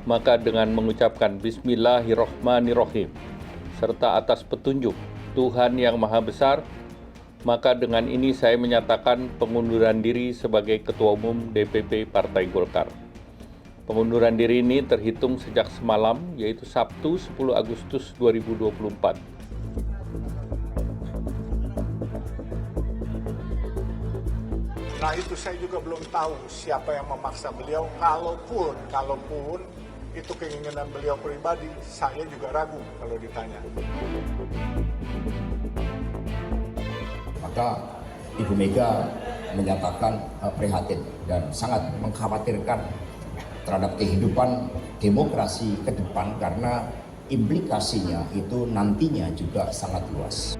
maka dengan mengucapkan Bismillahirrohmanirrohim, serta atas petunjuk Tuhan Yang Maha Besar, maka dengan ini saya menyatakan pengunduran diri sebagai Ketua Umum DPP Partai Golkar. Pengunduran diri ini terhitung sejak semalam, yaitu Sabtu 10 Agustus 2024. Nah itu saya juga belum tahu siapa yang memaksa beliau, kalaupun itu keinginan beliau pribadi, saya juga ragu kalau ditanya. Maka Ibu Mega menyatakan prihatin dan sangat mengkhawatirkan terhadap kehidupan demokrasi ke depan karena implikasinya itu nantinya juga sangat luas.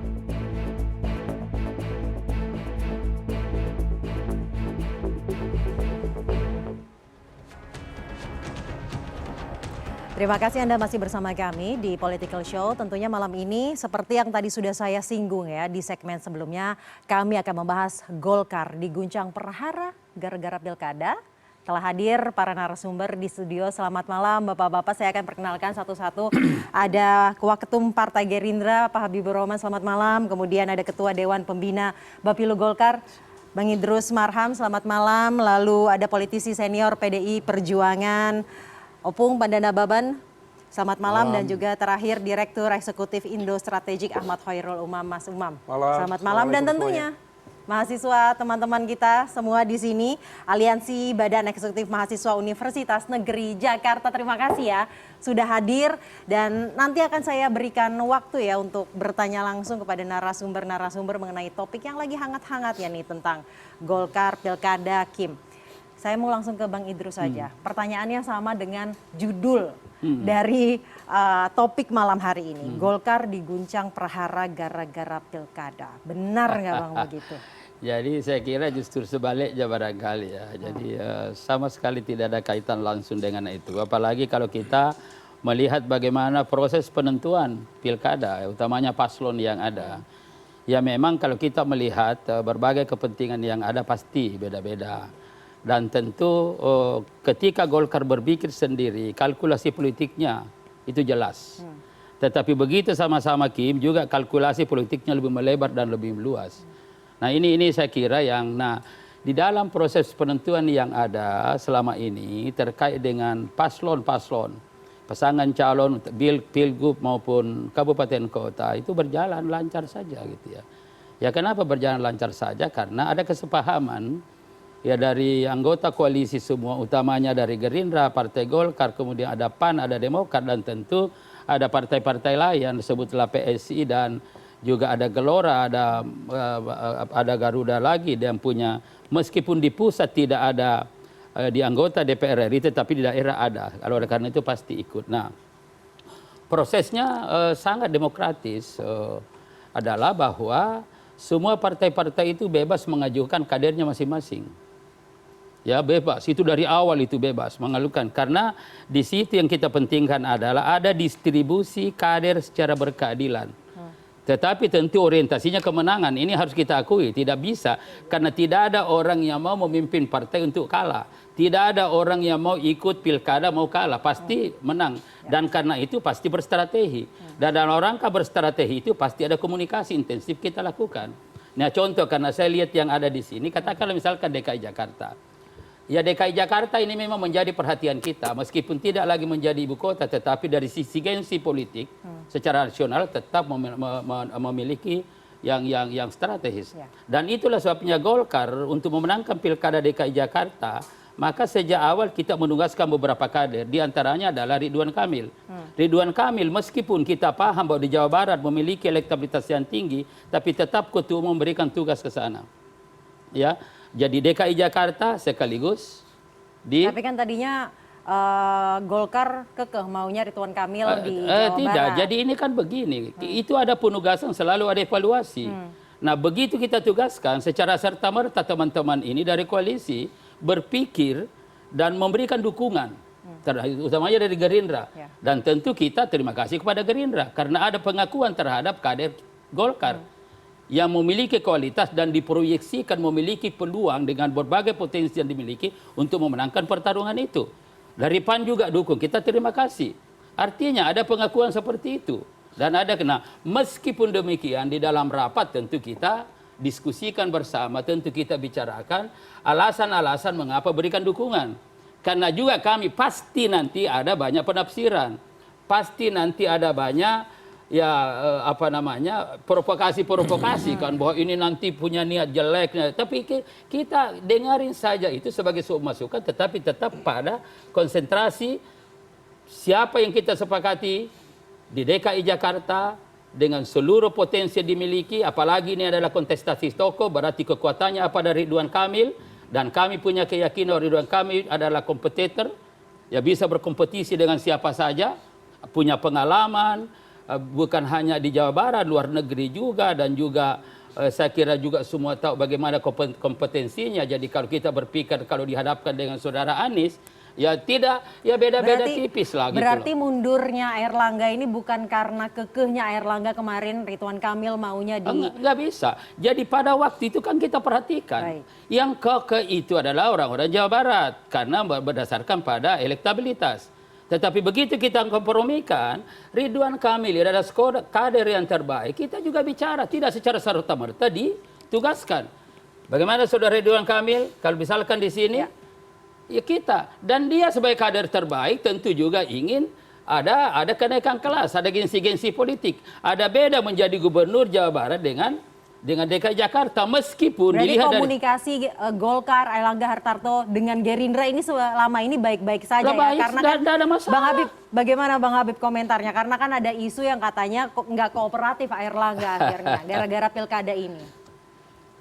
Terima kasih Anda masih bersama kami di Political Show. Tentunya malam ini seperti yang tadi sudah saya singgung ya di segmen sebelumnya, kami akan membahas Golkar diguncang perhara gara-gara pilkada. Telah hadir para narasumber di studio. Selamat malam Bapak-Bapak, saya akan perkenalkan satu-satu. Ada Waketum Partai Gerindra Pak Habibur Rahman, selamat malam. Kemudian ada Ketua Dewan Pembina Bapilu Golkar Bang Idrus Marham, selamat malam. Lalu ada politisi senior PDI Perjuangan Opung Pandanababan, selamat malam. Dan juga terakhir Direktur Eksekutif Indo Strategik Ahmad Khairul Umam, Mas Umam. Selamat malam. Dan tentunya mahasiswa teman-teman kita semua di sini, Aliansi Badan Eksekutif Mahasiswa Universitas Negeri Jakarta, terima kasih ya sudah hadir. Dan nanti akan saya berikan waktu ya untuk bertanya langsung kepada narasumber-narasumber mengenai topik yang lagi hangat-hangat ya nih tentang Golkar, Pilkada, Kim. Saya mau langsung ke Bang Idrus saja. Pertanyaannya sama dengan judul dari topik malam hari ini. Golkar diguncang perhara gara-gara pilkada. Benar nggak Bang begitu? Jadi saya kira justru sebaliknya barangkali ya. Jadi sama sekali tidak ada kaitan langsung dengan itu. Apalagi kalau kita melihat bagaimana proses penentuan pilkada, utamanya paslon yang ada. Ya memang kalau kita melihat berbagai kepentingan yang ada pasti beda-beda. Dan tentu ketika Golkar berpikir sendiri, kalkulasi politiknya itu jelas. Tetapi begitu sama-sama Kim, juga kalkulasi politiknya lebih melebar dan lebih luas. Nah ini saya kira yang, di dalam proses penentuan yang ada selama ini terkait dengan paslon-paslon, pasangan calon pilgub maupun kabupaten kota itu berjalan lancar saja gitu ya. Ya kenapa berjalan lancar saja? Karena ada kesepahaman ya dari anggota koalisi semua, utamanya dari Gerindra, Partai Golkar, kemudian ada PAN, ada Demokrat, dan tentu ada partai-partai lain, sebutlah PSI dan juga ada Gelora, ada Garuda lagi yang punya, meskipun di pusat tidak ada di anggota DPR RI, tetapi di daerah ada. Kalau oleh karena itu pasti ikut. Nah, prosesnya sangat demokratis, adalah bahwa semua partai-partai itu bebas mengajukan kadernya masing-masing. Ya bebas, itu dari awal itu bebas mengajukan. Karena di situ yang kita pentingkan adalah ada distribusi kader secara berkeadilan. Tetapi tentu orientasinya kemenangan, ini harus kita akui. Tidak bisa, karena tidak ada orang yang mau memimpin partai untuk kalah. Tidak ada orang yang mau ikut pilkada mau kalah, pasti menang. Dan karena itu pasti berstrategi. Dan dalam rangka berstrategi itu pasti ada komunikasi intensif kita lakukan. Nah contoh, karena saya lihat yang ada di sini, katakanlah misalkan DKI Jakarta. Ya DKI Jakarta ini memang menjadi perhatian kita, meskipun tidak lagi menjadi ibu kota, tetapi dari sisi gengsi politik secara nasional tetap memiliki yang strategis. Dan itulah sebabnya Golkar untuk memenangkan pilkada DKI Jakarta, maka sejak awal kita menugaskan beberapa kader, diantaranya adalah Ridwan Kamil. Ridwan Kamil meskipun kita paham bahwa di Jawa Barat memiliki elektabilitas yang tinggi, tapi tetap Ketua Umum memberikan tugas ke sana. Ya. Jadi DKI Jakarta sekaligus Tapi kan tadinya Golkar kekeh maunya Ridwan Kamil di Jawa tidak. Barat. Jadi ini kan begini, itu ada penugasan, selalu ada evaluasi. Nah begitu kita tugaskan, secara serta-merta teman-teman ini dari koalisi berpikir dan memberikan dukungan, utamanya dari Gerindra. Dan tentu kita terima kasih kepada Gerindra, karena ada pengakuan terhadap kader Golkar. Yang memiliki kualitas dan diproyeksikan memiliki peluang dengan berbagai potensi yang dimiliki untuk memenangkan pertarungan itu. Dari PAN juga dukung. Kita terima kasih. Artinya ada pengakuan seperti itu. Dan ada kena. Meskipun demikian di dalam rapat tentu kita diskusikan bersama, tentu kita bicarakan alasan-alasan mengapa berikan dukungan. Karena juga kami pasti nanti ada banyak penafsiran. Pasti nanti ada banyak provokasi kan bahwa ini nanti punya niat jelek. Tapi kita dengarin saja itu sebagai sebuah masukan, tetapi tetap pada konsentrasi siapa yang kita sepakati di DKI Jakarta dengan seluruh potensi yang dimiliki, apalagi ini adalah kontestasi tokoh, berarti kekuatannya pada Ridwan Kamil, dan kami punya keyakinan Ridwan Kamil adalah kompetitor, ya bisa berkompetisi dengan siapa saja, punya pengalaman, bukan hanya di Jawa Barat, luar negeri juga, dan juga saya kira juga semua tahu bagaimana kompetensinya. Jadi kalau kita berpikir kalau dihadapkan dengan saudara Anies, ya tidak, ya beda-beda tipis lah. Berarti gitu mundurnya Airlangga ini bukan karena kekehnya Airlangga kemarin, Ridwan Kamil maunya di... Nggak bisa. Jadi pada waktu itu kan kita perhatikan. Baik. Yang kekeh itu adalah orang-orang Jawa Barat. Karena berdasarkan pada elektabilitas. Tetapi begitu kita kompromikan, Ridwan Kamil adalah kader yang terbaik. Kita juga bicara, tidak secara serta-merta ditugaskan. Bagaimana saudara Ridwan Kamil, kalau misalkan di sini... Ya kita, dan dia sebagai kader terbaik tentu juga ingin ada kenaikan kelas, ada gengsi-gengsi politik. Ada beda menjadi gubernur Jawa Barat dengan DKI Jakarta, meskipun Berarti dilihat komunikasi Golkar, Airlangga Hartarto dengan Gerindra ini selama ini baik-baik saja ya? baik, Karena kan tidak ada masalah. Bang Habib, bagaimana Bang Habib komentarnya? Karena kan ada isu yang katanya nggak kooperatif Airlangga akhirnya, gara-gara pilkada ini.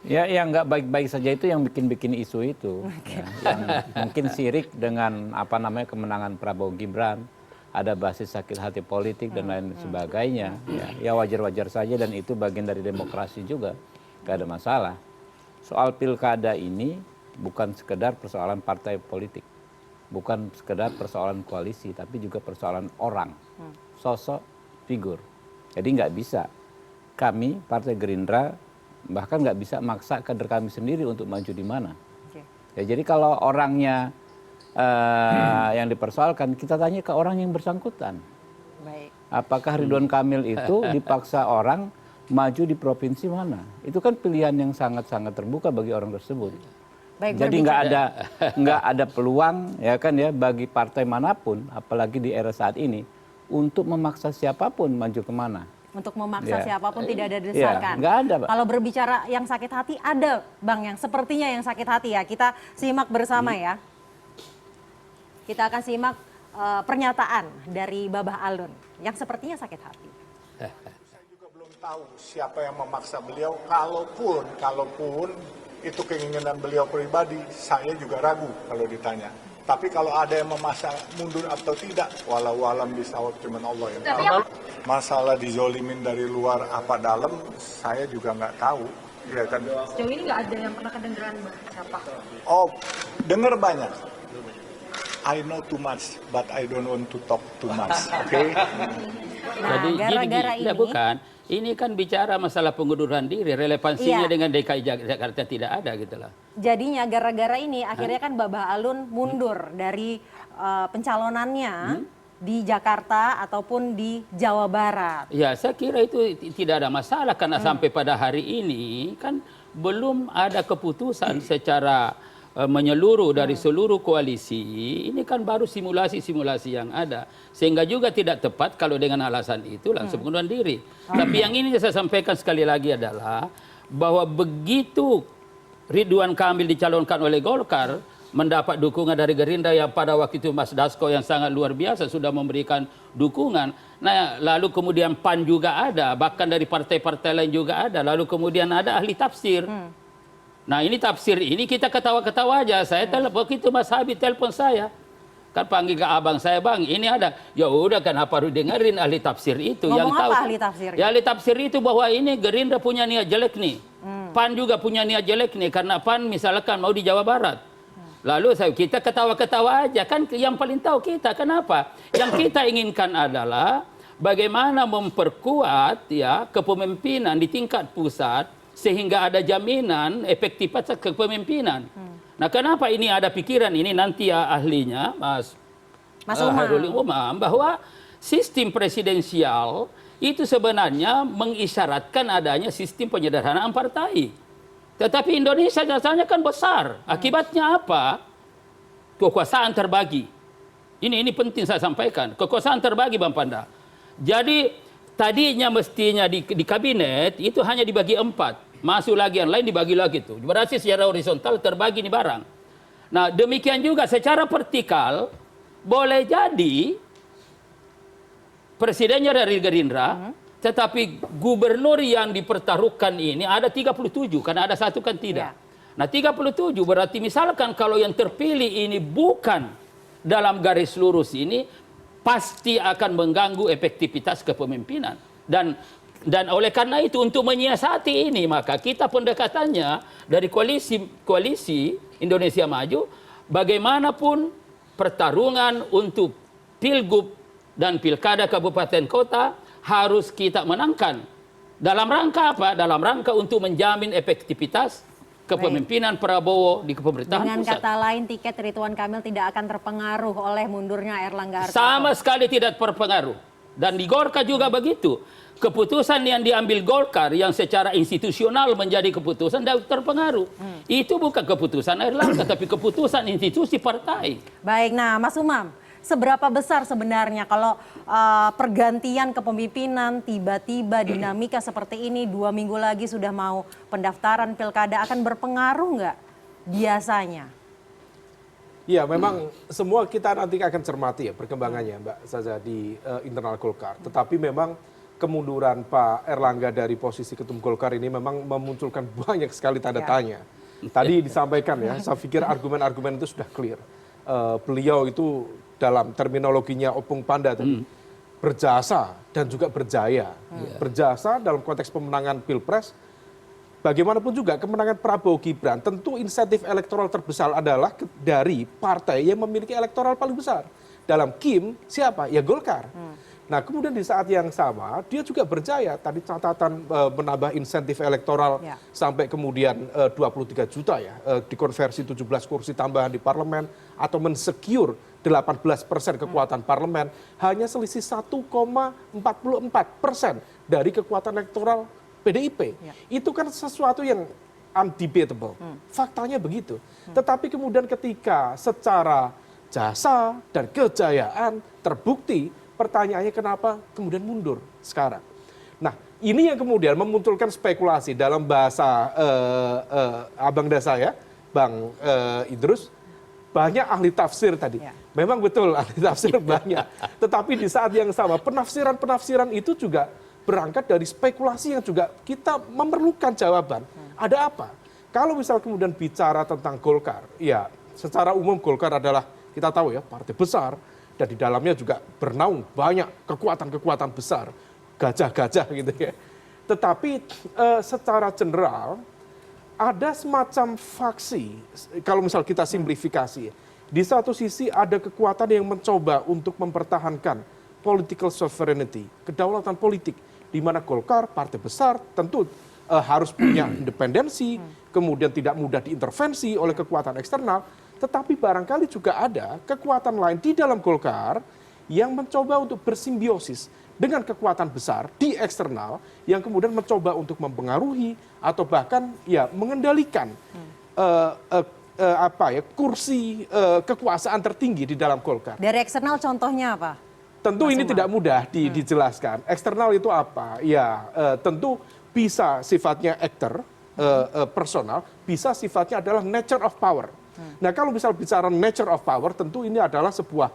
Ya, yang nggak baik-baik saja itu yang bikin isu itu. Ya, yang mungkin sirik dengan kemenangan Prabowo Gibran, ada basis sakit hati politik dan lain sebagainya. Ya wajar-wajar saja dan itu bagian dari demokrasi juga, nggak ada masalah. Soal pilkada ini bukan sekedar persoalan partai politik, bukan sekedar persoalan koalisi, tapi juga persoalan orang, sosok, figur. Jadi nggak bisa kami Partai Gerindra bahkan nggak bisa maksa kader kami sendiri untuk maju di mana. Ya, jadi kalau orangnya yang dipersoalkan, kita tanya ke orang yang bersangkutan. Baik. Apakah Ridwan Kamil itu dipaksa orang maju di provinsi mana? Itu kan pilihan yang sangat-sangat terbuka bagi orang tersebut. Baik, jadi nggak ada peluang ya kan ya bagi partai manapun, apalagi di era saat ini, untuk memaksa siapapun maju kemana. Untuk memaksa siapapun tidak ada Ya, desakan. nggak ada, Pak. Kalau berbicara yang sakit hati, ada Bang yang sepertinya yang sakit hati ya. Kita simak bersama ya. Kita akan simak pernyataan dari Babah Alun yang sepertinya sakit hati. Saya juga belum tahu siapa yang memaksa beliau. Kalaupun itu keinginan beliau pribadi, saya juga ragu kalau ditanya. Tapi kalau ada yang memaksa mundur atau tidak, walau alam bisawab cuman Allah yang tahu. Masalah dizolimin dari luar apa dalam, saya juga nggak tahu. Ya kan? Sejauh ini nggak ada yang pernah kedengeran siapa? Oh, dengar banyak. I know too much, but I don't want to talk too much. Oke? Nah, Jadi gara-gara gini, bukan. Ini kan bicara masalah pengunduran diri, relevansinya dengan DKI Jakarta tidak ada gitu lah. Jadinya gara-gara ini akhirnya kan Babah Alun mundur dari pencalonannya di Jakarta ataupun di Jawa Barat. Ya, saya kira itu tidak ada masalah karena sampai pada hari ini kan belum ada keputusan secara menyeluruh dari seluruh koalisi. Ini kan baru simulasi-simulasi yang ada. Sehingga juga tidak tepat kalau dengan alasan itu langsung pengunduran diri. Tapi yang ini saya sampaikan sekali lagi adalah bahwa begitu Ridwan Kamil dicalonkan oleh Golkar, mendapat dukungan dari Gerindra yang pada waktu itu Mas Dasko yang sangat luar biasa sudah memberikan dukungan. Nah, lalu kemudian PAN juga ada, bahkan dari partai-partai lain juga ada. Lalu kemudian ada ahli tafsir. Nah, ini tafsir ini kita ketawa-ketawa aja. Saya telepon begitu Mas Habib telepon saya. Kan panggil ke abang saya, Bang, ini ada. Ya udah, kenapa harus dengerin ahli tafsir itu? Ngomong yang apa tahu, ahli tafsir? Ya ahli tafsir itu bahwa ini Gerindra punya niat jelek nih. PAN juga punya niat jelek nih karena PAN misalkan mau di Jawa Barat. Lalu kita ketawa-ketawa aja, kan yang paling tahu kita. Kenapa? Yang kita inginkan adalah bagaimana memperkuat ya kepemimpinan di tingkat pusat sehingga ada jaminan efektivitas kepemimpinan. Nah, kenapa ini ada pikiran ini nanti ya ahlinya Mas Mas Umam. Hairul Umam, bahwa sistem presidensial itu sebenarnya mengisyaratkan adanya sistem penyederhanaan partai. Tetapi Indonesia dasarnya kan besar. Akibatnya apa? Kekuasaan terbagi. Ini penting saya sampaikan. Kekuasaan terbagi, Bang Panda. Jadi tadinya mestinya di kabinet itu hanya dibagi 4. Masuk lagi yang lain dibagi lagi itu. Berarti secara horizontal terbagi nih barang. Nah demikian juga secara vertikal boleh jadi presidennya dari Gerindra, tetapi gubernur yang dipertaruhkan ini ada 37, karena ada satu kan tidak. Nah 37 berarti misalkan kalau yang terpilih ini bukan dalam garis lurus ini, pasti akan mengganggu efektivitas kepemimpinan. Dan oleh karena itu untuk menyiasati ini maka kita pendekatannya dari koalisi Indonesia Maju, bagaimanapun pertarungan untuk pilgub dan pilkada kabupaten kota harus kita menangkan. Dalam rangka apa? Dalam rangka untuk menjamin efektivitas kepemimpinan Prabowo di pemerintahan Dengan pusat. kata lain, tiket Ridwan Kamil tidak akan terpengaruh oleh mundurnya Erlangga Hartarto. Sama sekali tidak berpengaruh. Dan di Golkar juga begitu. Keputusan yang diambil Golkar yang secara institusional menjadi keputusan tidak terpengaruh. Itu bukan keputusan Erlangga, tapi keputusan institusi partai. Baik, nah Mas Umam, seberapa besar sebenarnya kalau pergantian kepemimpinan tiba-tiba dinamika seperti ini 2 minggu lagi sudah mau pendaftaran pilkada akan berpengaruh nggak biasanya? Ya, memang semua kita nanti akan cermati ya perkembangannya, Mbak Saza, di internal Golkar. Tetapi memang kemunduran Pak Erlangga dari posisi ketum Golkar ini memang memunculkan banyak sekali tanda tanya. Tadi disampaikan ya, saya pikir argumen-argumen itu sudah clear. Beliau itu dalam terminologinya Opung Panda tadi, berjasa dan juga berjaya. Berjasa dalam konteks pemenangan Pilpres, bagaimanapun juga kemenangan Prabowo Gibran, tentu insentif elektoral terbesar adalah dari partai yang memiliki elektoral paling besar. Dalam KIM, siapa? Ya Golkar. Nah kemudian di saat yang sama, dia juga berjaya. Tadi catatan menambah insentif elektoral sampai kemudian 23 juta ya, dikonversi 17 kursi tambahan di parlemen, atau mensecure 18% kekuatan parlemen, hanya selisih 1,44% dari kekuatan elektoral PDIP. Itu kan sesuatu yang undebatable. Faktanya begitu. Tetapi kemudian ketika secara jasa dan kejayaan terbukti, pertanyaannya kenapa kemudian mundur sekarang. Nah ini yang kemudian memunculkan spekulasi dalam bahasa Abang Dasa ya, Bang Idrus, banyak ahli tafsir tadi. Memang betul ahli tafsir banyak. Tetapi di saat yang sama penafsiran-penafsiran itu juga berangkat dari spekulasi yang juga kita memerlukan jawaban. Ada apa? Kalau misal kemudian bicara tentang Golkar, ya secara umum Golkar adalah, kita tahu ya, partai besar, dan di dalamnya juga bernaung banyak kekuatan-kekuatan besar, gajah-gajah gitu ya. Tetapi secara general, ada semacam faksi, kalau misal kita simplifikasi, di satu sisi ada kekuatan yang mencoba untuk mempertahankan political sovereignty, kedaulatan politik, di mana Golkar, partai besar, tentu harus punya independensi, kemudian tidak mudah diintervensi oleh kekuatan eksternal, tetapi barangkali juga ada kekuatan lain di dalam Golkar yang mencoba untuk bersimbiosis dengan kekuatan besar di eksternal yang kemudian mencoba untuk mempengaruhi atau bahkan ya mengendalikan kursi kekuasaan tertinggi di dalam Golkar. Dari eksternal contohnya apa? Tentu ini tidak mudah dijelaskan. Eksternal itu apa? Ya tentu bisa sifatnya aktor, personal, bisa sifatnya adalah nature of power. Nah kalau misal bicara nature of power, tentu ini adalah sebuah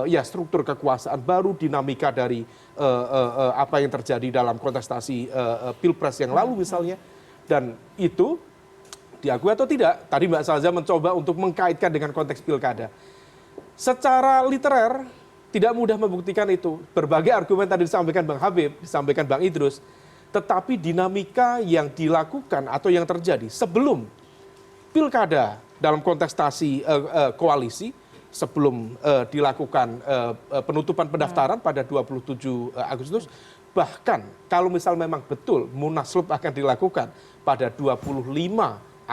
ya struktur kekuasaan baru, dinamika dari apa yang terjadi dalam kontestasi Pilpres yang lalu misalnya. Dan itu diakui atau tidak, tadi Mbak Salza mencoba untuk mengkaitkan dengan konteks pilkada. Secara literer, tidak mudah membuktikan itu. Berbagai argumen tadi disampaikan Bang Habib, disampaikan Bang Idrus, tetapi dinamika yang dilakukan atau yang terjadi sebelum pilkada dalam kontestasi koalisi, sebelum dilakukan penutupan pendaftaran pada 27 Agustus, bahkan kalau misal memang betul Munaslup akan dilakukan pada 25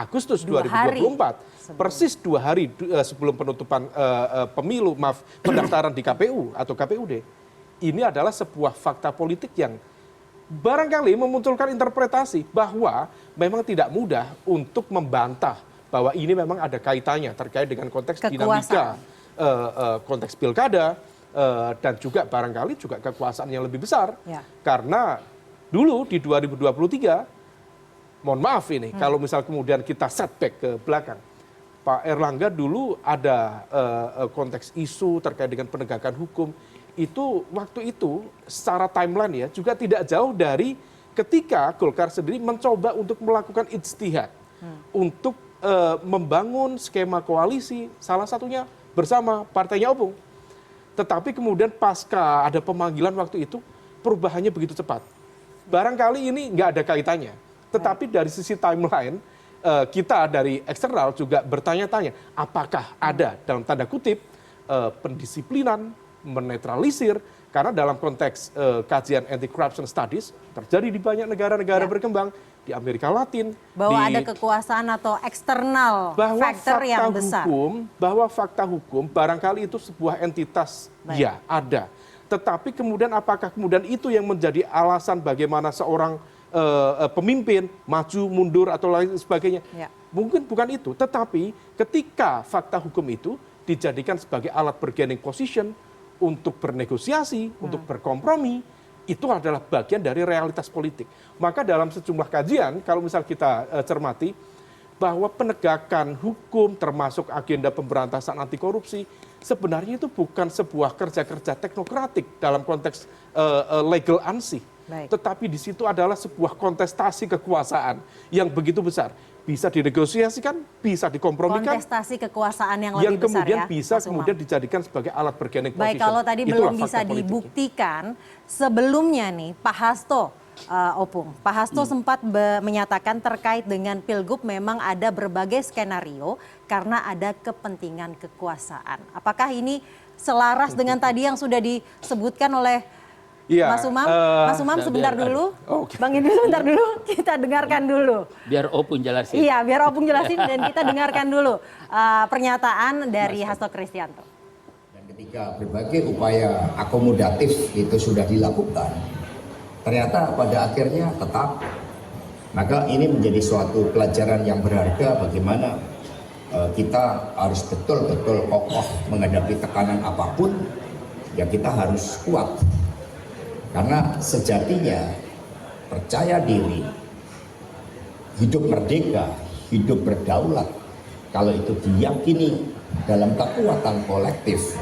Agustus 2 hari 2024, persis 2 hari sebelum penutupan pendaftaran di KPU atau KPUD. Ini adalah sebuah fakta politik yang barangkali memunculkan interpretasi bahwa memang tidak mudah untuk membantah bahwa ini memang ada kaitannya terkait dengan konteks dinamika, konteks pilkada, dan juga barangkali juga kekuasaan yang lebih besar. Ya. Karena dulu di 2023, mohon maaf ini, kalau misal kemudian kita setback ke belakang, Pak Erlangga dulu ada konteks isu terkait dengan penegakan hukum, itu waktu itu secara timeline ya juga tidak jauh dari ketika Golkar sendiri mencoba untuk melakukan ijtihad untuk membangun skema koalisi, salah satunya bersama partainya Opung. Tetapi kemudian pasca ada pemanggilan waktu itu, perubahannya begitu cepat. Barangkali ini nggak ada kaitannya. Tetapi dari sisi timeline, kita dari eksternal juga bertanya-tanya, apakah ada dalam tanda kutip pendisiplinan, menetralisir, karena dalam konteks kajian anti-corruption studies terjadi di banyak negara-negara berkembang, di Amerika Latin. Bahwa ada kekuasaan atau eksternal faktor yang besar. Bahwa fakta hukum barangkali itu sebuah entitas, ya ada. Tetapi kemudian apakah kemudian itu yang menjadi alasan bagaimana seorang pemimpin maju, mundur, atau lain sebagainya? Ya. Mungkin bukan itu. Tetapi ketika fakta hukum itu dijadikan sebagai alat bargaining position, untuk bernegosiasi, untuk berkompromi, itu adalah bagian dari realitas politik. Maka dalam sejumlah kajian, kalau misal kita cermati, bahwa penegakan hukum termasuk agenda pemberantasan anti korupsi, sebenarnya itu bukan sebuah kerja-kerja teknokratik dalam konteks legal ansih. Tetapi di situ adalah sebuah kontestasi kekuasaan yang begitu besar. Bisa dinegosiasikan, bisa dikompromikan. Kontestasi kekuasaan yang lebih besar ya. Yang kemudian bisa kemudian dijadikan sebagai alat bargaining position. Baik, kalau tadi belum bisa dibuktikan, sebelumnya nih Pak Hasto, Opung. Pak Hasto sempat menyatakan terkait dengan Pilgub memang ada berbagai skenario karena ada kepentingan kekuasaan. Apakah ini selaras dengan tadi yang sudah disebutkan oleh Mas Umam? Mas Umam sebentar dulu. Bang Indri sebentar dulu, kita dengarkan dulu. Biar Opung jelasin. Iya, biar Opung jelasin dan kita dengarkan dulu pernyataan dari Hasto Kristianto. Dan ketika berbagai upaya akomodatif itu sudah dilakukan, ternyata pada akhirnya tetap, maka ini menjadi suatu pelajaran yang berharga bagaimana kita harus betul-betul kokoh menghadapi tekanan apapun, ya kita harus kuat. Karena sejatinya percaya diri, hidup merdeka, hidup berdaulat, kalau itu diyakini dalam kekuatan kolektif,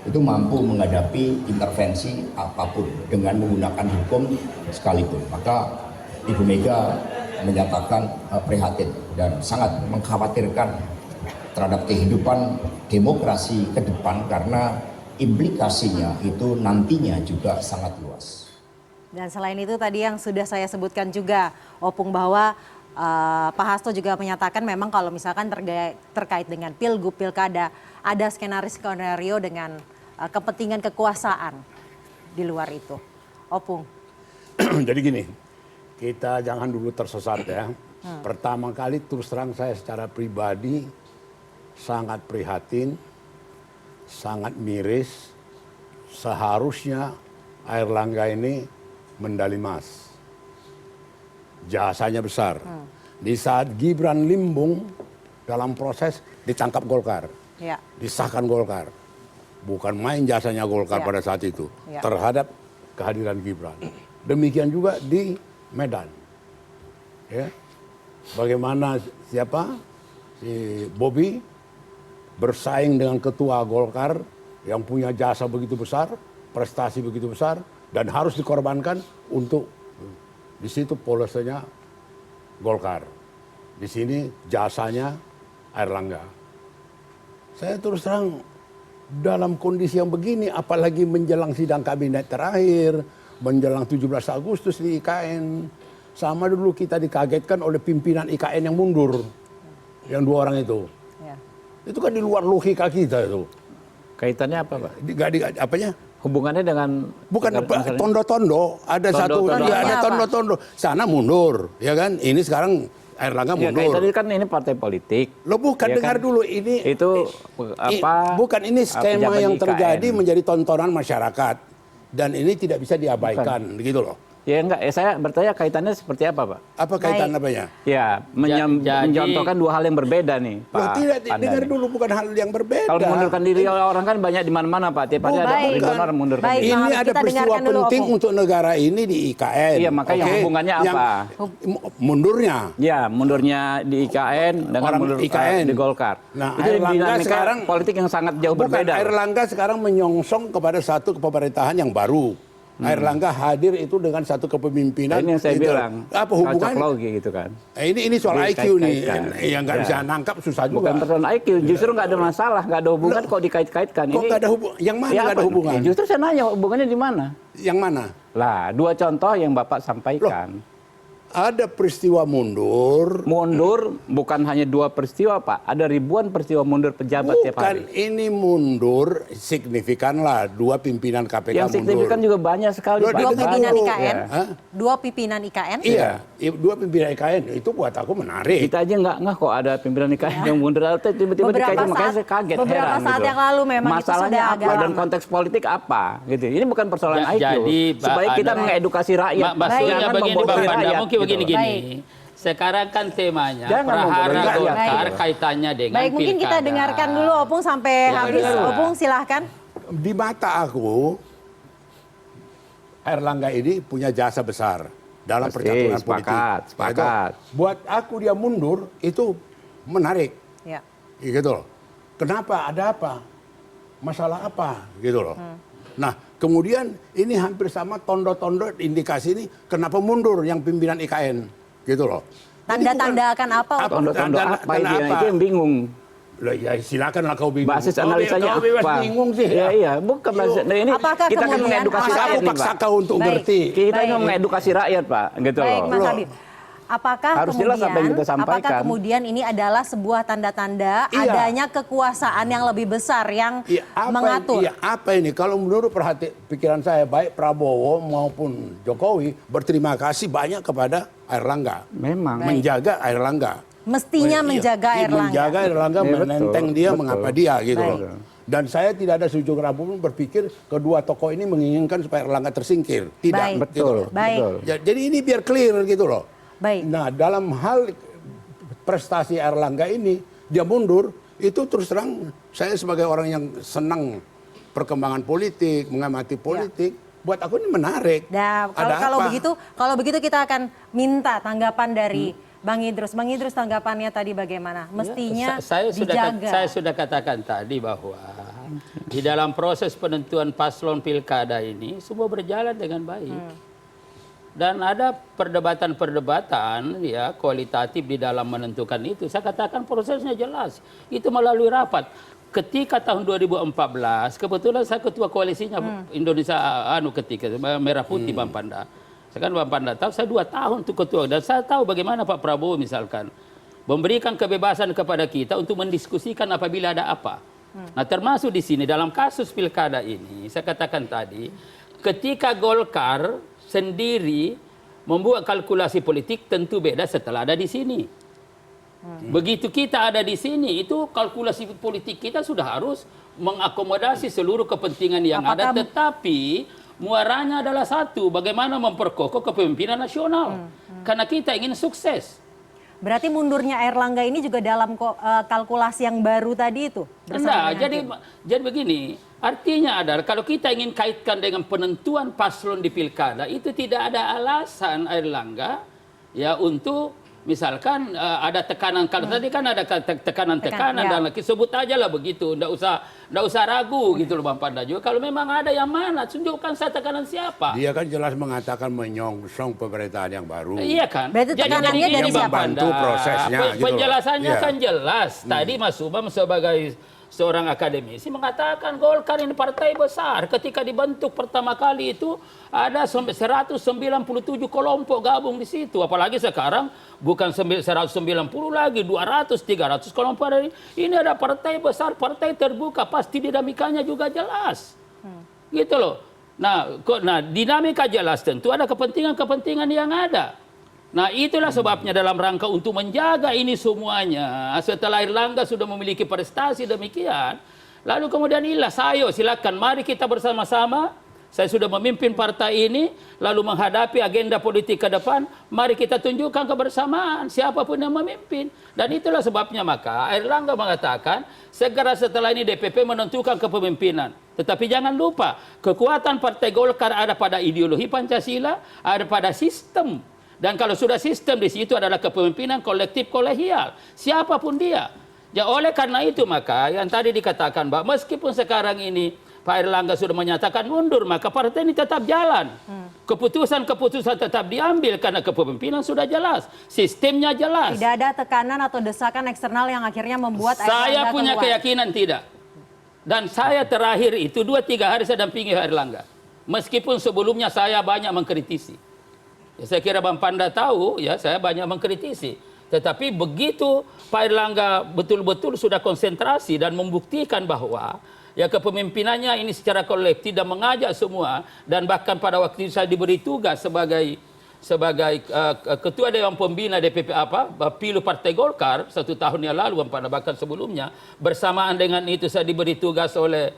itu mampu menghadapi intervensi apapun dengan menggunakan hukum sekalipun. Maka Ibu Mega menyatakan prihatin dan sangat mengkhawatirkan terhadap kehidupan demokrasi ke depan karena implikasinya itu nantinya juga sangat luas. Dan selain itu tadi yang sudah saya sebutkan juga, Opung, bahwa Pak Hasto juga menyatakan memang kalau misalkan terkait dengan Pilgub, Pilkada, ada skenario dengan kepentingan kekuasaan di luar itu. Opung. Jadi gini, kita jangan dulu tersesat ya. Pertama kali terus terang saya secara pribadi sangat prihatin, sangat miris. Seharusnya Airlangga ini medali emas. Jasanya besar. Di saat Gibran limbung dalam proses ditangkap Golkar. Ya. Disahkan Golkar. Bukan main jasanya Golkar pada saat itu terhadap kehadiran Gibran. Demikian juga di Medan. Ya. Bagaimana siapa? Si Bobi bersaing dengan ketua Golkar yang punya jasa begitu besar, prestasi begitu besar, dan harus dikorbankan untuk di situ polosnya Golkar. Di sini jasanya Airlangga. Saya terus terang dalam kondisi yang begini, apalagi menjelang sidang kabinet terakhir, menjelang 17 Agustus di IKN, sama dulu kita dikagetkan oleh pimpinan IKN yang mundur, yang 2 orang itu. Itu kan di luar logika kita itu. Kaitannya apa, Pak? Apanya? Hubungannya dengan bukan tondo-tondo, ada tondo-tondo. Ada tondo-tondo. Sana mundur, ya kan? Ini sekarang Airlangga Ya, mundur. tadi kan ini partai politik. Lo bukan Ya dengar kan? dulu ini Itu apa? bukan ini skema pejabat yang di terjadi IKN. menjadi tontonan masyarakat dan ini tidak bisa diabaikan gitu loh. Ya enggak, saya bertanya kaitannya seperti apa, Pak? Apa kaitan apanya? Ya, Jadi- mencontohkan dua hal yang berbeda nih, Loh, Pak. tidak Pandani. dengar dulu bukan hal yang berbeda. Kalau mengundurkan diri orang kan banyak di mana-mana, Pak. Tiap hari ada Baik. ribuan orang mundurkan Baik. diri. Bang Ini Habib, ada kita peristiwa dengarkan dulu, penting Opung. untuk negara ini di IKN. Iya, makanya Oke? hubungannya Yang apa? Mundurnya. Ya, mundurnya di IKN dengan Orang mundur IKN. di Golkar. Nah, itu Airlangga dinamika sekarang- politik yang sangat jauh Bukan, berbeda. Airlangga sekarang menyongsong kepada satu kepemerintahan yang baru. Airlangga hadir itu dengan satu kepemimpinan. Nah, ini yang saya itu. bilang. Apa Cocok hubungannya? logi gitu kan. Ini soal IQ nih, Dikait-kaitkan. yang nggak Ya. bisa nangkap susah juga. Bukan persoalan IQ, justru nggak ada masalah, nggak ada hubungan kok dikait-kaitkan. Kok nggak ada hubungan? Yang mana nggak ada apa? hubungan? Ya, justru saya nanya hubungannya di mana? Yang mana? Lah, dua contoh yang Bapak sampaikan. Ada peristiwa mundur. Mundur bukan hanya dua peristiwa, Pak. Ada ribuan peristiwa mundur pejabat tiap Bukan hari. ini mundur signifikan lah dua pimpinan KPK Yang signifikan mundur. juga banyak sekali, Loh, Pak. Dua dengar pimpinan dulu. IKN. Hah? Dua pimpinan IKN. Iya, dua pimpinan IKN itu buat aku menarik. Kita aja nggak kok ada pimpinan IKN yang mundur, tiba-tiba Beberapa dikaitkan, makanya saat- saya kaget, beberapa heran saat gitu. yang lalu memang itu Masalahnya sudah apa agak dan lama. konteks politik apa gitu. Ini bukan persoalan IQ. Jadi, Supaya kita Anda- mengedukasi rakyat. Pak. Maksudnya Jangan begini membodohi Bapak Panda, rakyat, mungkin gitu. begini-gini. Sekarang kan temanya Jangan Prahara membodohi rakyat. Golkar Baik. kaitannya dengan Baik, mungkin kita pilkada. dengarkan dulu Opung sampai habis. dengar. Opung silahkan. Di mata aku, Airlangga ini punya jasa besar dalam Pasti, percaturan sepakat, politik. sepakat. Itu, buat aku dia mundur itu menarik, Ya. gitu loh. Kenapa? Ada apa? Masalah apa? Gitu loh. Nah, kemudian ini hampir sama tondo-tondo indikasi ini kenapa mundur yang pimpinan IKN, gitu loh. Jadi Tanda-tanda akan apa? Apa? Opung? Tondo-tondo Tanda- apa tanda itu? apa? Itu yang bingung. Loh, ya silakanlah kau bingung. Basis analisanya kau bebas apa? bingung sih. Ya, iya, bukan basis. Nah, ini Apakah kita kan kemudian mengedukasi apakah- rakyat Aku nih, paksa Pak. kau untuk Baik. ngerti. Kita Baik. ini mengedukasi rakyat, Pak, gitu Baik, loh. Mas Loh. Habib. Apakah Harus jelas kemudian, apa yang kita apakah sampaikan. kemudian ini adalah sebuah tanda-tanda Iya. adanya kekuasaan yang lebih besar yang Iya, mengatur? Iya, apa ini? Kalau menurut pikiran saya, baik Prabowo maupun Jokowi berterima kasih banyak kepada Airlangga. Memang. Menjaga Airlangga. Mestinya Iya, menjaga iya, Airlangga. Menjaga Airlangga, Iya, betul, menenteng dia, betul. mengapa dia gitu Baik. loh. Dan saya tidak ada sujud rabu pun berpikir kedua tokoh ini menginginkan supaya Airlangga tersingkir. Tidak. Baik. gitu Betul, loh. Baik. betul. Jadi ini biar clear gitu loh. Baik. Nah, dalam hal prestasi Airlangga ini, dia mundur, itu terus terang saya sebagai orang yang senang perkembangan politik, mengamati politik, buat aku ini menarik. Nah, Ada kalau apa? begitu kita akan minta tanggapan dari Bang Idrus. Bang Idrus, tanggapannya tadi bagaimana? Mestinya saya dijaga. sudah katakan tadi bahwa di dalam proses penentuan paslon pilkada ini semua berjalan dengan baik. Dan ada perdebatan-perdebatan ya kualitatif di dalam menentukan itu. Saya katakan prosesnya jelas. Itu melalui rapat. Ketika tahun 2014, kebetulan saya ketua koalisinya Indonesia ketika Merah Putih Bang Panda. Saya kan Bang Panda tahu, saya 2 tahun tuh ketua. Dan saya tahu bagaimana Pak Prabowo misalkan memberikan kebebasan kepada kita untuk mendiskusikan apabila ada apa. Nah, termasuk di sini dalam kasus pilkada ini, saya katakan tadi, ketika Golkar sendiri membuat kalkulasi politik tentu beda setelah ada di sini. Begitu kita ada di sini, itu kalkulasi politik kita sudah harus mengakomodasi seluruh kepentingan yang ada, tetapi muaranya adalah satu, bagaimana memperkokoh kepemimpinan nasional. Karena kita ingin sukses. Berarti mundurnya Airlangga ini juga dalam kalkulasi yang baru tadi itu? Enggak, jadi begini, artinya adalah kalau kita ingin kaitkan dengan penentuan paslon di pilkada, itu tidak ada alasan Airlangga ya untuk misalkan ada tekanan, kalau tadi kan ada tekanan-tekanan ya. dan sebut aja lah begitu, enggak usah ragu gitu loh Bang Panda juga. Kalau memang ada yang mana, tunjukkan saya tekanan siapa. Dia kan jelas mengatakan menyongsong pemerintahan yang baru. Iya kan? Berarti tekanannya ini dari Bang siapa? Membantu Panda. prosesnya, gitu loh. Penjelasannya Iya. kan jelas. Tadi Mas Subam sebagai seorang akademisi mengatakan Golkar ini partai besar. Ketika dibentuk pertama kali itu ada 197 kelompok gabung di situ. Apalagi sekarang bukan 190 lagi, 200, 300 kelompok dari ini ada partai besar, partai terbuka, pasti dinamikanya juga jelas. Gitu loh. Nah, dinamika jelas tentu ada kepentingan-kepentingan yang ada. Nah itulah sebabnya dalam rangka untuk menjaga ini semuanya, setelah Airlangga sudah memiliki prestasi demikian, lalu kemudian sayo silakan mari kita bersama-sama, saya sudah memimpin partai ini, lalu menghadapi agenda politik ke depan, mari kita tunjukkan kebersamaan siapapun yang memimpin. Dan itulah sebabnya maka Airlangga mengatakan segera setelah ini DPP menentukan kepemimpinan. Tetapi jangan lupa kekuatan Partai Golkar ada pada ideologi Pancasila, ada pada sistem. Dan kalau sudah sistem di situ adalah kepemimpinan kolektif kolegial, siapapun dia. Ya oleh karena itu maka yang tadi dikatakan Mbak, meskipun sekarang ini Pak Airlangga sudah menyatakan mundur, maka partai ini tetap jalan. Keputusan-keputusan tetap diambil karena kepemimpinan sudah jelas, sistemnya jelas. Tidak ada tekanan atau desakan eksternal yang akhirnya membuat Saya Airlangga punya keluar. keyakinan tidak. Dan saya terakhir itu 2-3 hari saya dampingi Airlangga. Meskipun sebelumnya saya banyak mengkritisi. Ya, saya kira Bang Panda tahu, ya saya banyak mengkritisi. Tetapi begitu Pak Airlangga betul-betul sudah konsentrasi dan membuktikan bahwa ya kepemimpinannya ini secara kolektif dan mengajak semua, dan bahkan pada waktu itu saya diberi tugas sebagai ketua Dewan Pembina DPP Pilu Partai Golkar 1 tahun yang lalu, bahkan sebelumnya bersamaan dengan itu saya diberi tugas oleh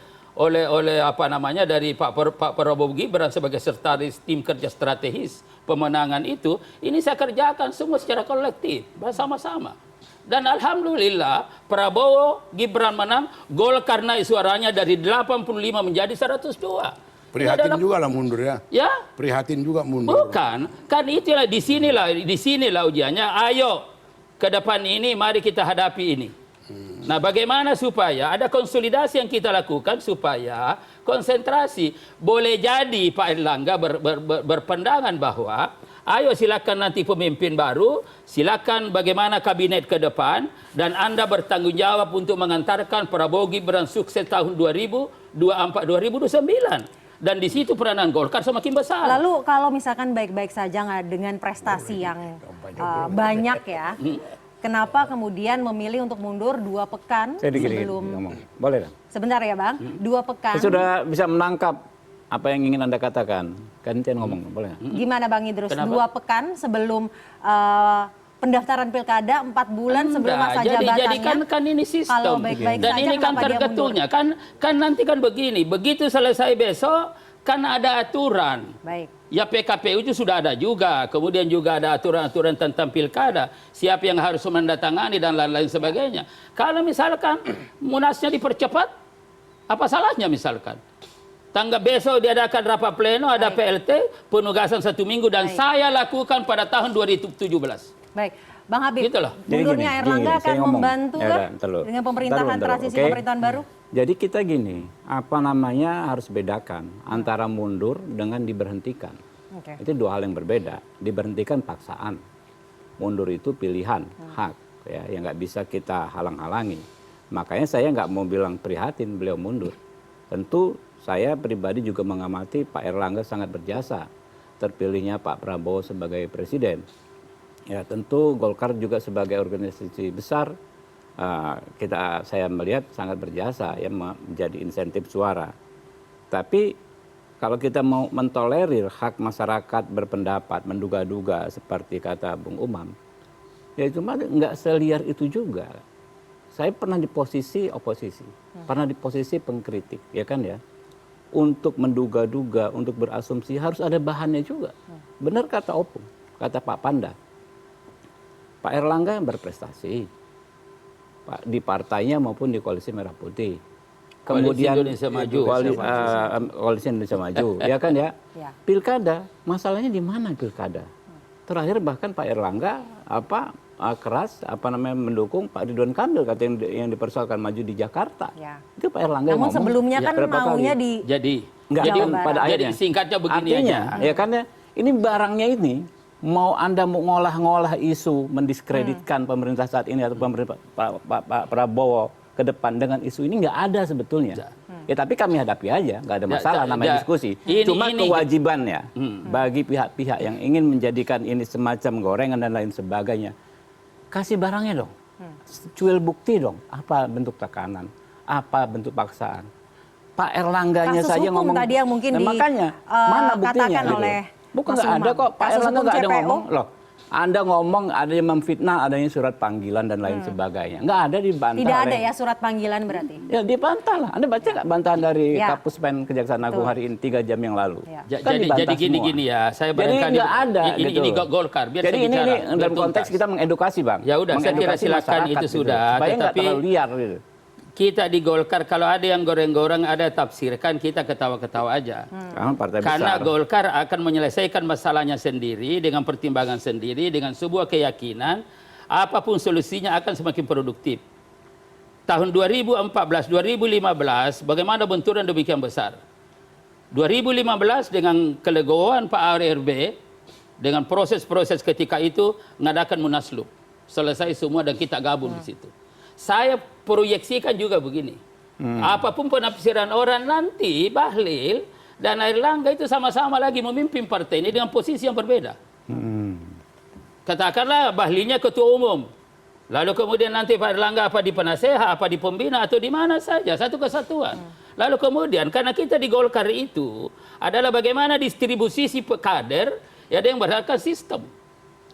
dari Pak Prabowo Gibran sebagai sekretaris tim kerja strategis pemenangan itu, ini saya kerjakan semua secara kolektif bersama-sama. Dan alhamdulillah Prabowo Gibran menang, Golkar naik suaranya dari 85 menjadi 102. Prihatin juga lah mundur ya. Ya? Prihatin juga mundur. Bukan, kan itulah di sinilah ujiannya. Ayo ke depan ini mari kita hadapi ini. Nah, bagaimana supaya ada konsolidasi yang kita lakukan supaya konsentrasi. Boleh jadi Pak Airlangga berpandangan bahwa ayo silakan nanti pemimpin baru, silakan bagaimana kabinet ke depan, dan Anda bertanggung jawab untuk mengantarkan Prabowo Gibran sukses tahun 2024-2029. Dan di situ peranan Golkar semakin besar. Lalu kalau misalkan baik-baik saja nggak dengan prestasi yang banyak ya, kenapa kemudian memilih untuk mundur 2 pekan sebelum? Ngomong. Boleh dong. Sebentar ya Bang, 2 pekan. Saya sudah bisa menangkap apa yang ingin Anda katakan. Gantian ngomong, boleh? Gimana Bang Idrus? Kenapa? 2 pekan sebelum pendaftaran pilkada, 4 bulan sebelum masa jabatannya. Jadi kan ini sistem. Kalau baik-baik Dan saja ini kan kenapa dia tergetulnya. Kan nanti kan begini, begitu selesai besok kan ada aturan. Baik. Ya PKPU itu sudah ada juga, kemudian juga ada aturan-aturan tentang pilkada, siapa yang harus menandatangani dan lain-lain sebagainya. Kalau misalkan munasnya dipercepat, apa salahnya misalkan? Tanggal besok diadakan rapat pleno, ada PLT, penugasan 1 minggu, dan saya lakukan pada tahun 2017. Baik, Bang Habib, Gitu loh. mundurnya Jadi Airlangga gini, saya akan ngomong. membantu Ya, kan ntar dengan pemerintahan dulu, transisi oke? pemerintahan baru? Jadi kita gini, harus bedakan antara mundur dengan diberhentikan. Oke. Itu 2 hal yang berbeda. Diberhentikan paksaan, mundur itu pilihan, hak, ya, yang nggak bisa kita halang-halangi. Makanya saya nggak mau bilang prihatin beliau mundur. Tentu saya pribadi juga mengamati Pak Airlangga sangat berjasa terpilihnya Pak Prabowo sebagai presiden. Ya tentu Golkar juga sebagai organisasi besar, saya melihat sangat berjasa ya menjadi insentif suara. Tapi kalau kita mau mentolerir hak masyarakat berpendapat, menduga-duga seperti kata Bung Umam, ya cuma nggak seliar itu juga. Saya pernah di posisi oposisi, pernah di posisi pengkritik, ya kan ya. Untuk menduga-duga, untuk berasumsi harus ada bahannya juga. Benar kata Opung, kata Pak Panda. Pak Airlangga yang berprestasi di partainya maupun di Koalisi Merah Putih. Kemudian Indonesia Maju. Koalisi Indonesia Maju, ya kan ya. Ya. Pilkada, masalahnya di mana pilkada? Terakhir bahkan Pak Airlangga keras mendukung Pak Ridwan Kamil, kata yang dipersoalkan maju di Jakarta. Ya. Itu Pak Airlangga Namun ngomong. sebelumnya kan berapa maunya kali? di Jadi Jawa Barat. pada jadi akhirnya. singkatnya begini Artinya, aja. ya kan ya, ini barangnya ini mau Anda mau ngolah-ngolah isu mendiskreditkan pemerintah saat ini atau pemerintah Pak Prabowo ke depan dengan isu ini nggak ada sebetulnya. Ya tapi kami hadapi aja, nggak ada masalah namanya diskusi. Cuma kewajibannya bagi pihak-pihak yang ingin menjadikan ini semacam gorengan dan lain sebagainya, kasih barangnya dong, cuil bukti dong, apa bentuk tekanan, apa bentuk paksaan. Pak Erlangganya Kasus saja hukum ngomong. tadi yang mungkin Nah, makanya mana buktinya katakan gitu. oleh Bukan Mas nggak ada Umam. kok, Pak Kasus Erlangga hukum nggak ada CPO. ngomong loh. Anda ngomong ada yang memfitnah, adanya surat panggilan dan lain sebagainya. Nggak ada dibantah. Tidak ada oleh- ya surat panggilan berarti. Ya dibantah lah. Anda baca nggak bantahan dari Ya. Kapus Pen Kejaksaan Agung hari ini 3 jam yang lalu? Ya. Kan dibantah Jadi semua. gini ya, saya Jadi barangkali nggak ada ini gitu. Golkar. Biar Jadi saya ini bicara, dalam biar konteks tuntas. kita mengedukasi, Bang. Ya udah, saya kira Mengedukasi silakan masyarakat itu gitu. sudah. Supaya nggak Tetapi terlalu liar gitu. kita di Golkar kalau ada yang goreng-goreng, ada tafsirkan, kita ketawa-ketawa aja. Partai Karena besar. Golkar akan menyelesaikan masalahnya sendiri dengan pertimbangan sendiri, dengan sebuah keyakinan apapun solusinya akan semakin produktif. Tahun 2014, 2015 bagaimana benturan demikian besar. 2015 dengan kelegoan Pak ARB, dengan proses-proses ketika itu mengadakan munaslup. Selesai semua dan kita gabung di situ. Saya proyeksikan juga begini. Apapun penafsiran orang nanti, Bahlil dan Airlangga itu sama-sama lagi memimpin partai ini dengan posisi yang berbeda. Katakanlah Bahlilnya ketua umum. Lalu kemudian nanti Pak Airlangga apa di penasehat, apa di pembina atau di mana saja, satu kesatuan. Lalu kemudian karena kita di Golkar itu adalah bagaimana distribusi si kader, ya ada yang berdasarkan sistem.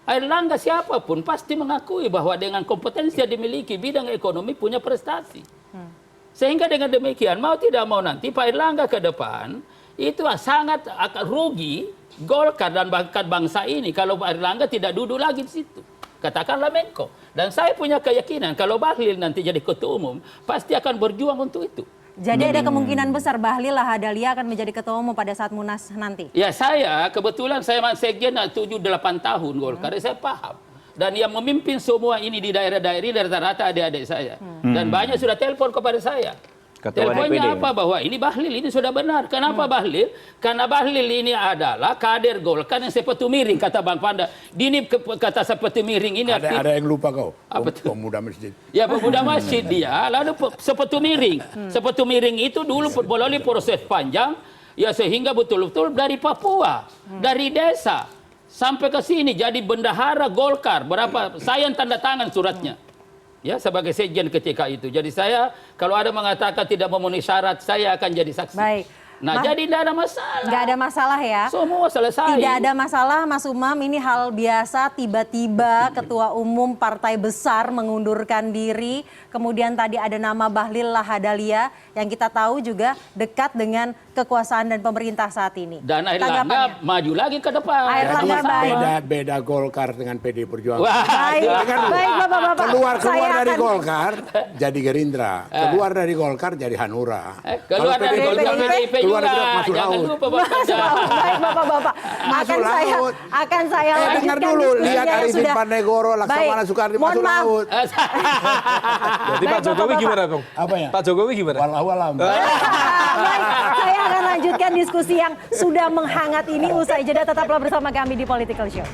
Airlangga siapapun pasti mengakui bahwa dengan kompetensi yang dimiliki bidang ekonomi punya prestasi. Sehingga dengan demikian mau tidak mau nanti Pak Airlangga ke depan itu sangat akan rugi Golkar dan bahkan bangsa ini kalau Pak Airlangga tidak duduk lagi di situ. Katakanlah Menko. Dan saya punya keyakinan kalau Bahlil nanti jadi ketua umum pasti akan berjuang untuk itu. Jadi ada kemungkinan besar Bahlil Lahadalia akan menjadi ketua umum pada saat Munas nanti. Ya saya kebetulan saya sekjen 7-8 tahun Golkar, saya paham. Dan yang memimpin semua ini di daerah-daerah rata-rata adik-adik saya. Dan banyak sudah telepon kepada saya. Ketua Teleponnya DPD. apa? Bahwa ini Bahlil ini sudah benar. Kenapa Bahlil? Karena Bahlil ini adalah kader Golkar yang seperti miring kata Bang Panda. Dini kata seperti miring ini aktif. Ada yang lupa kau. Apa tuh? Pemuda masjid. Ya pemuda masjid dia, lalu seperti miring. Seperti miring itu dulu melalui proses panjang, ya sehingga betul-betul dari Papua, dari desa, sampai ke sini jadi bendahara Golkar. Berapa? Saya yang tanda tangan suratnya. Ya sebagai sekjen ketika itu. Jadi saya kalau ada mengatakan tidak memenuhi syarat, saya akan jadi saksi. Baik. Nah jadi tidak ada masalah. Nggak ada masalah ya. Semua selesai. Tidak ada masalah Mas Umam, ini hal biasa tiba-tiba ketua umum partai besar mengundurkan diri. Kemudian tadi ada nama Bahlil Lahadalia yang kita tahu juga dekat dengan kekuasaan dan pemerintah saat ini. Dan Airlangga Tanggapannya? maju lagi ke depan. Airlangga baik. Beda Golkar dengan PD Perjuangan. Wah, Baik, baik Bapak-Bapak. Keluar Saya dari akan- Golkar jadi Gerindra, keluar dari Golkar jadi Hanura. keluar Kalau dari PDIP Golkar PDIP keluar juga. dari masuk Jangan laut. lupa Bapak. Baik Bapak-Bapak. Masuk laut. Akan saya lanjutkan Dengar dulu, lihat diskusinya yang Arifin sudah. Pandegoro, Laksamana Baik. Soekardi Mohon masuk maaf. laut. Jadi Baik, Pak Jokowi Bapak-Bapak. gimana, Bang? Apa ya? Pak Jokowi gimana? Walau alam. Baik, saya akan lanjutkan diskusi yang sudah menghangat ini usai jeda. Tetaplah bersama kami di Political Show.